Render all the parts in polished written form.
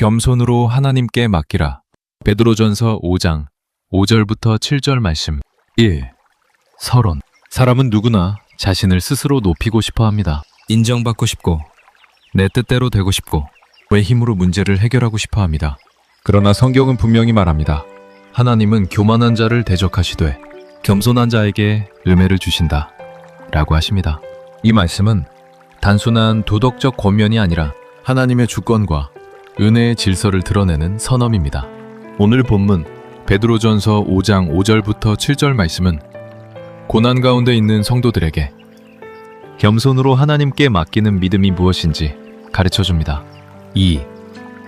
겸손으로 하나님께 맡기라. 베드로전서 5장 5절부터 7절 말씀. 1. 서론. 사람은 누구나 자신을 스스로 높이고 싶어 합니다. 인정받고 싶고 내 뜻대로 되고 싶고 내 힘으로 문제를 해결하고 싶어 합니다. 그러나 성경은 분명히 말합니다. 하나님은 교만한 자를 대적하시되 겸손한 자에게 은혜를 주신다 라고 하십니다. 이 말씀은 단순한 도덕적 권면이 아니라 하나님의 주권과 은혜의 질서를 드러내는 선언입니다. 오늘 본문 베드로전서 5장 5절부터 7절 말씀은 고난 가운데 있는 성도들에게 겸손으로 하나님께 맡기는 믿음이 무엇인지 가르쳐줍니다. 2.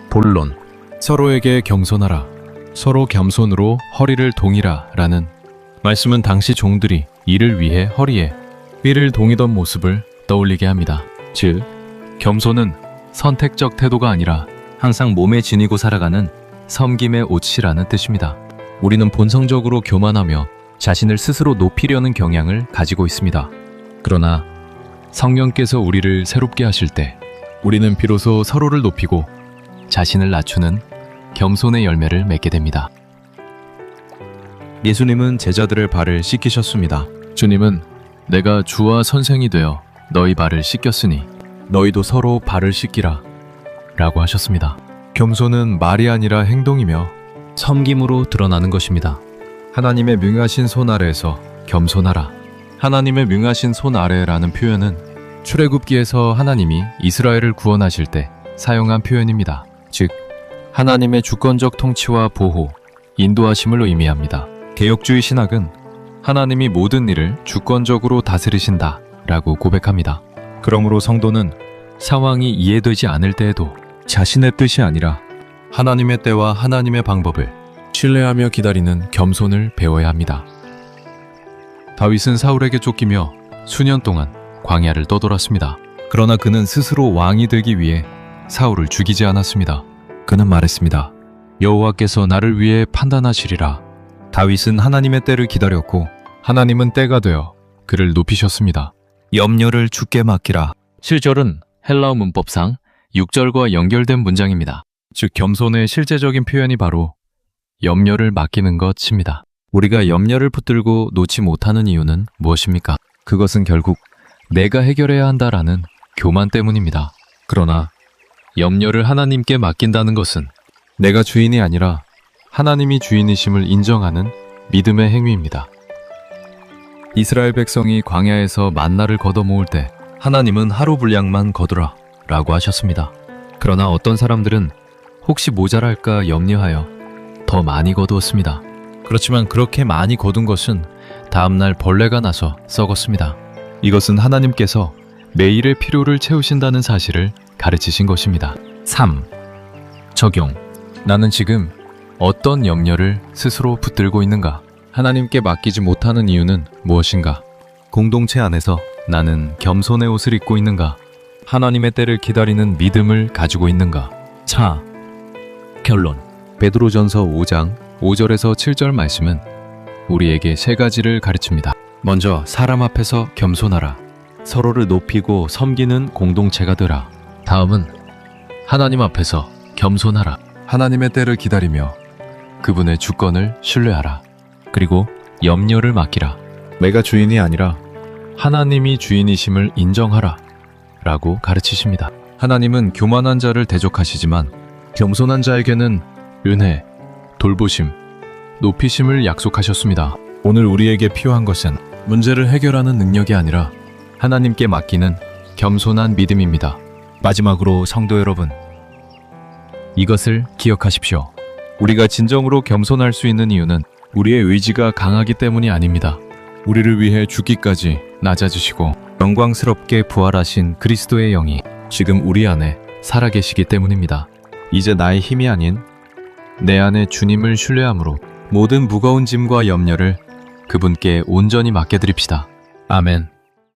본론. 서로에게 겸손하라. 서로 겸손으로 허리를 동이라 라는 말씀은 당시 종들이 이를 위해 허리에 삐를 동이던 모습을 떠올리게 합니다. 즉, 겸손은 선택적 태도가 아니라 항상 몸에 지니고 살아가는 섬김의 옷이라는 뜻입니다. 우리는 본성적으로 교만하며 자신을 스스로 높이려는 경향을 가지고 있습니다. 그러나 성령께서 우리를 새롭게 하실 때 우리는 비로소 서로를 높이고 자신을 낮추는 겸손의 열매를 맺게 됩니다. 예수님은 제자들의 발을 씻기셨습니다. 주님은 내가 주와 선생이 되어 너희 발을 씻겼으니 너희도 서로 발을 씻기라 라고 하셨습니다. 겸손은 말이 아니라 행동이며 섬김으로 드러나는 것입니다. 하나님의 명하신 손 아래에서 겸손하라. 하나님의 명하신 손 아래라는 표현은 출애굽기에서 하나님이 이스라엘을 구원하실 때 사용한 표현입니다. 즉, 하나님의 주권적 통치와 보호, 인도하심을 의미합니다. 개혁주의 신학은 하나님이 모든 일을 주권적으로 다스리신다 라고 고백합니다. 그러므로 성도는 상황이 이해되지 않을 때에도 자신의 뜻이 아니라 하나님의 때와 하나님의 방법을 신뢰하며 기다리는 겸손을 배워야 합니다. 다윗은 사울에게 쫓기며 수년 동안 광야를 떠돌았습니다. 그러나 그는 스스로 왕이 되기 위해 사울을 죽이지 않았습니다. 그는 말했습니다. 여호와께서 나를 위해 판단하시리라. 다윗은 하나님의 때를 기다렸고 하나님은 때가 되어 그를 높이셨습니다. 염려를 주께 맡기라. 7절은 헬라어 문법상 6절과 연결된 문장입니다. 즉, 겸손의 실제적인 표현이 바로 염려를 맡기는 것입니다. 우리가 염려를 붙들고 놓지 못하는 이유는 무엇입니까? 그것은 결국 내가 해결해야 한다라는 교만 때문입니다. 그러나 염려를 하나님께 맡긴다는 것은 내가 주인이 아니라 하나님이 주인이심을 인정하는 믿음의 행위입니다. 이스라엘 백성이 광야에서 만나를 걷어모을 때 하나님은 하루 분량만 거두라 라고 하셨습니다. 그러나 어떤 사람들은 혹시 모자랄까 염려하여 더 많이 거두었습니다. 그렇지만 그렇게 많이 거둔 것은 다음날 벌레가 나서 썩었습니다. 이것은 하나님께서 매일의 필요를 채우신다는 사실을 가르치신 것입니다. 3. 적용. 나는 지금 어떤 염려를 스스로 붙들고 있는가? 하나님께 맡기지 못하는 이유는 무엇인가? 공동체 안에서 나는 겸손의 옷을 입고 있는가? 하나님의 때를 기다리는 믿음을 가지고 있는가? 자, 결론. 베드로전서 5장 5절에서 7절 말씀은 우리에게 세 가지를 가르칩니다. 먼저 사람 앞에서 겸손하라. 서로를 높이고 섬기는 공동체가 되라. 다음은 하나님 앞에서 겸손하라. 하나님의 때를 기다리며 그분의 주권을 신뢰하라. 그리고 염려를 맡기라. 내가 주인이 아니라 하나님이 주인이심을 인정하라 라고 가르치십니다. 하나님은 교만한 자를 대적하시지만 겸손한 자에게는 은혜, 돌보심, 높이심을 약속하셨습니다. 오늘 우리에게 필요한 것은 문제를 해결하는 능력이 아니라 하나님께 맡기는 겸손한 믿음입니다. 마지막으로 성도 여러분, 이것을 기억하십시오. 우리가 진정으로 겸손할 수 있는 이유는 우리의 의지가 강하기 때문이 아닙니다. 우리를 위해 죽기까지 낮아지시고 영광스럽게 부활하신 그리스도의 영이 지금 우리 안에 살아계시기 때문입니다. 이제 나의 힘이 아닌 내 안에 주님을 신뢰함으로 모든 무거운 짐과 염려를 그분께 온전히 맡겨드립시다. 아멘.